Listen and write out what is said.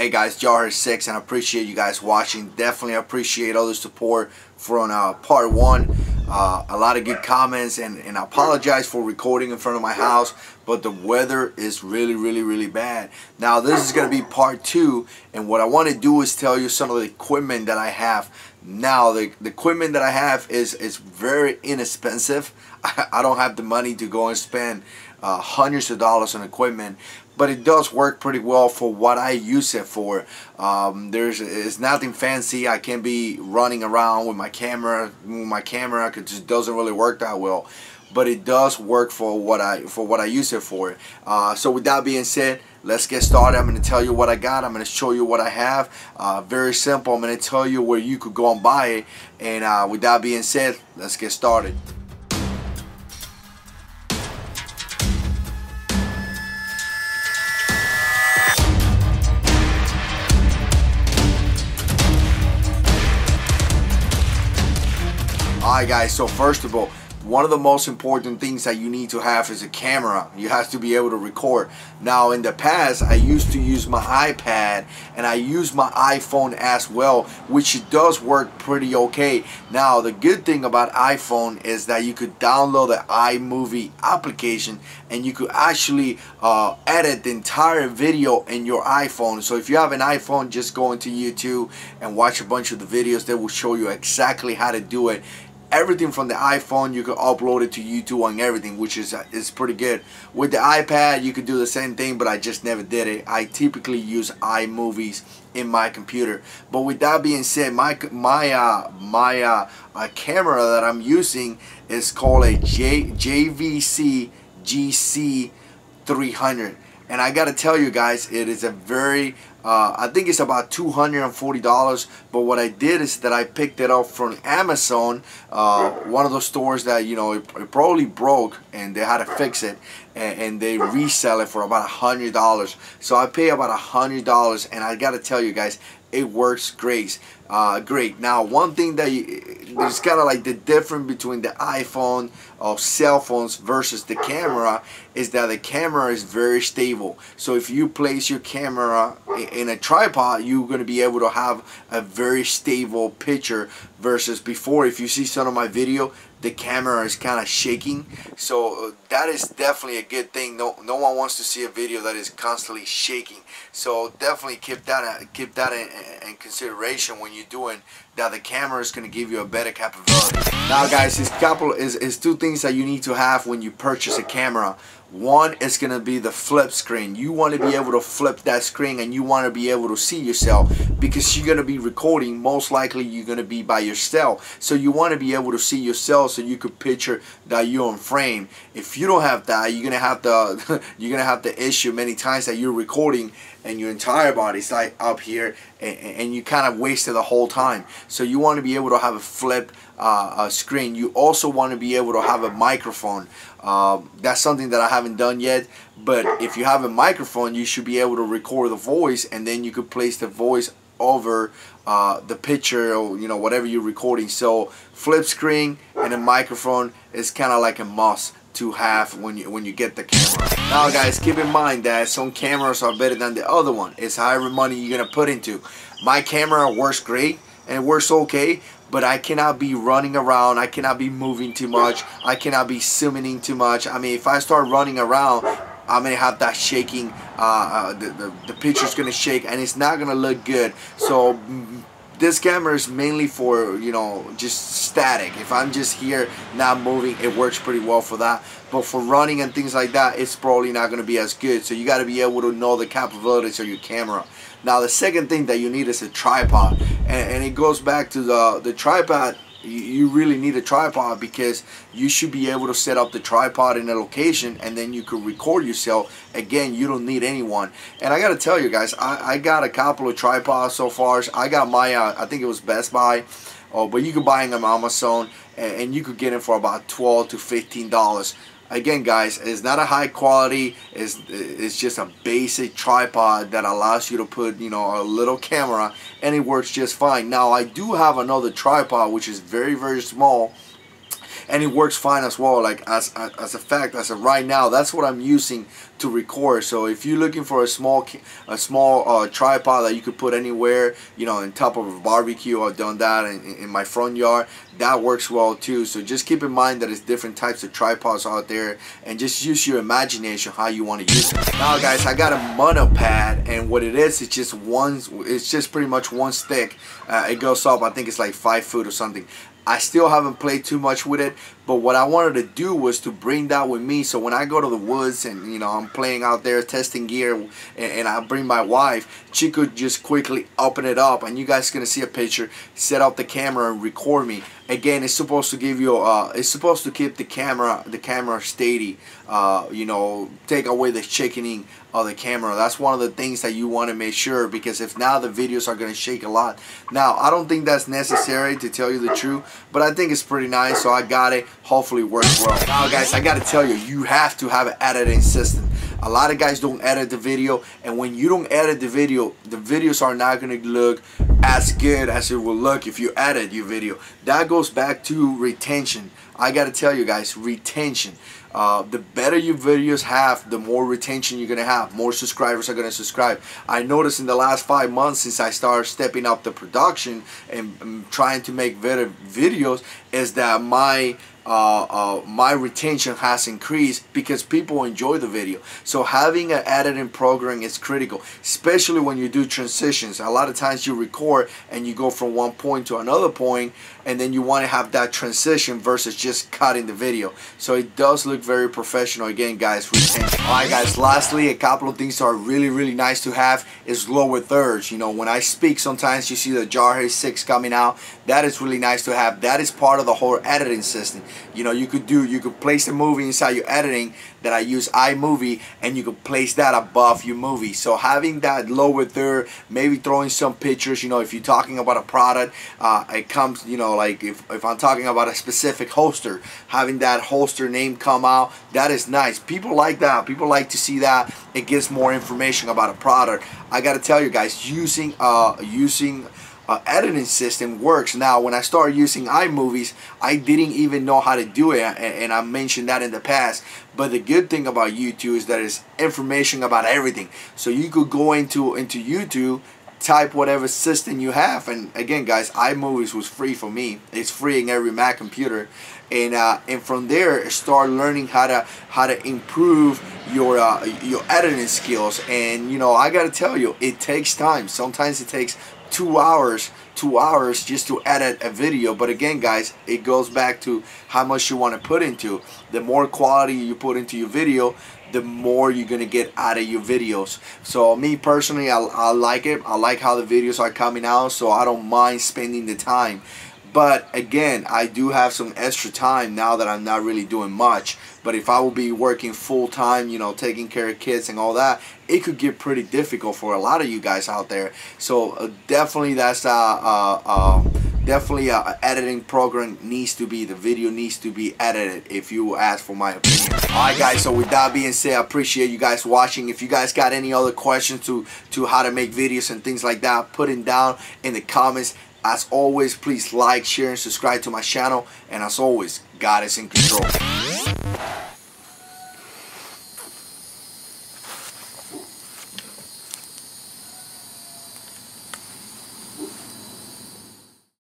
Hey guys, JH6, and I appreciate you guys watching. Definitely appreciate all the support from part 1. A lot of good comments, and I apologize for recording in front of my house, but the weather is really bad. Now this is going to be part 2, and what I want to do is tell you some of the equipment that I have. Now the equipment that I have is very inexpensive. I don't have the money to go and spend hundreds of dollars on equipment, but it does work pretty well for what I use it for. It's nothing fancy. I can't be running around with my camera. It just doesn't really work that well, but it does work for what I use it for. So with that being said, let's get started. I'm going to tell you what I got. I'm going to show you what I have. Very simple. I'm going to tell you where you could go and buy it. And with that being said, let's get started. Alright guys, so first of all, one of the most important things that you need to have is a camera. You have to be able to record. Now in the past, I used to use my iPad and I use my iPhone as well, which it does work pretty okay. Now the good thing about iPhone is that you could download the iMovie application and you could actually edit the entire video in your iPhone. So if you have an iPhone, just go into YouTube and watch a bunch of the videos that will show you exactly how to do it. Everything from the iPhone, you can upload it to YouTube and everything, which is pretty good. With the iPad, you could do the same thing, but I just never did it. I typically use iMovies in my computer. But with that being said, my camera that I'm using is called a JVC GC300. And I gotta tell you guys, it is a very I think it's about $240, but what I did is that I picked it up from Amazon, one of those stores that, you know, it probably broke and they had to fix it, and they resell it for about $100. So I pay about $100, and I gotta tell you guys, it works great. Now one thing that there's kind of like the difference between the iPhone or cell phones versus the camera is that the camera is very stable. So if you place your camera in a tripod, you're going to be able to have a very stable picture versus before. If you see some of my video, the camera is kind of shaking. So that is definitely a good thing. No one wants to see a video that is constantly shaking. So definitely keep that in consideration when you're doing that. The camera is going to give you a better capability. Now guys, it's two things that you need to have when you purchase a camera. One is going to be the flip screen. You want to be able to flip that screen, and you want to be able to see yourself, because you're going to be recording. Most likely you're going to be by yourself, so you want to be able to see yourself so you could picture that you're in frame. If you don't have that, you're going to have the issue many times that you're recording and your entire body's like up here, and you kind of wasted the whole time. So you want to be able to have a flip screen. You also want to be able to have a microphone. That's something that I haven't done yet, but if you have a microphone, you should be able to record the voice, and then you could place the voice over the picture, or you know, whatever you're recording. So flip screen and a microphone is kind of like a must to have when you get the camera. Now guys, keep in mind that some cameras are better than the other one. It's however money you're gonna put into. My camera works great and it works okay, but I cannot be running around, I cannot be moving too much, I cannot be zooming too much. I mean, if I start running around, I'm gonna have that shaking, the picture's gonna shake, and it's not gonna look good. So this camera is mainly for, you know, just static. If I'm just here not moving, it works pretty well for that. But for running and things like that, it's probably not going to be as good. So you got to be able to know the capabilities of your camera. Now the second thing that you need is a tripod, and it goes back to the tripod. You really need a tripod because you should be able to set up the tripod in a location, and then you could record yourself. Again, you don't need anyone. And I gotta tell you guys, I got a couple of tripods so far. I got my I think it was Best Buy, but you could buy them on Amazon, and you could get them for about $12 to $15. Again guys, it's not a high quality, it's just a basic tripod that allows you to put, you know, a little camera, and it works just fine. Now I do have another tripod which is very small, and it works fine as well. Like as a fact, as of right now, that's what I'm using to record. So if you're looking for a small tripod that you could put anywhere, you know, on top of a barbecue, I've done that in my front yard, that works well too. So just keep in mind that there's different types of tripods out there, and just use your imagination how you want to use it. Now guys, I got a Monopod, and what it is, it's just pretty much one stick. It goes up, I think it's like 5 foot or something. I still haven't played too much with it, but what I wanted to do was to bring that with me, so when I go to the woods and, you know, I'm playing out there testing gear, and I bring my wife, she could just quickly open it up, and you guys are gonna see a picture, set up the camera and record me. Again, it's supposed to give you it's supposed to keep the camera steady, you know, take away the shaking of the camera. That's one of the things that you want to make sure, because if now the videos are going to shake a lot. Now I don't think that's necessary, to tell you the truth, but I think it's pretty nice, so I got it. Hopefully it works well. Now guys, I got to tell you, you have to have an editing system. A lot of guys don't edit the video, and when you don't edit the videos are not going to look as good as it will look if you edit your video. That goes back to retention. I got to tell you guys, retention. The better your videos have, the more retention you're gonna have, more subscribers are gonna subscribe. I noticed in the last 5 months, since I started stepping up the production and trying to make better videos, is that my retention has increased because people enjoy the video. So having an editing program is critical, especially when you do transitions. A lot of times you record and you go from one point to another point, and then you want to have that transition versus just cutting the video. So it does look very professional. Again guys, retention. Alright guys, lastly, a couple of things that are really nice to have is lower thirds. You know, when I speak, sometimes you see the JH6 coming out. That is really nice to have. That is part of the whole editing system. You know, you could place the movie inside your editing, that I use iMovie, and you could place that above your movie. So having that lower third, maybe throwing some pictures, you know, if you're talking about a product, it comes, you know, like if I'm talking about a specific holster, having that holster name come out, that is nice. People like that. People like to see that. It gives more information about a product. I gotta tell you guys, using editing system works. Now when I started using iMovies, I didn't even know how to do it, and I mentioned that in the past. But the good thing about YouTube is that it's information about everything. So you could go into YouTube, type whatever system you have, and again guys, iMovies was free for me. It's free in every Mac computer, and from there start learning how to improve your editing skills. And you know, I gotta tell you, it takes time. Sometimes it takes 2 hours just to edit a video. But again guys, it goes back to how much you want to put into. The more quality you put into your video, the more you're gonna get out of your videos. So me personally, I like it. I like how the videos are coming out, so I don't mind spending the time. But again, I do have some extra time now that I'm not really doing much. But if I will be working full time, you know, taking care of kids and all that, it could get pretty difficult for a lot of you guys out there. So definitely that's definitely an editing program needs to be, the video needs to be edited, if you ask for my opinion. Alright guys, so with that being said, I appreciate you guys watching. If you guys got any other questions to how to make videos and things like that, put it down in the comments. As always, please like, share, and subscribe to my channel. And as always, God is in control.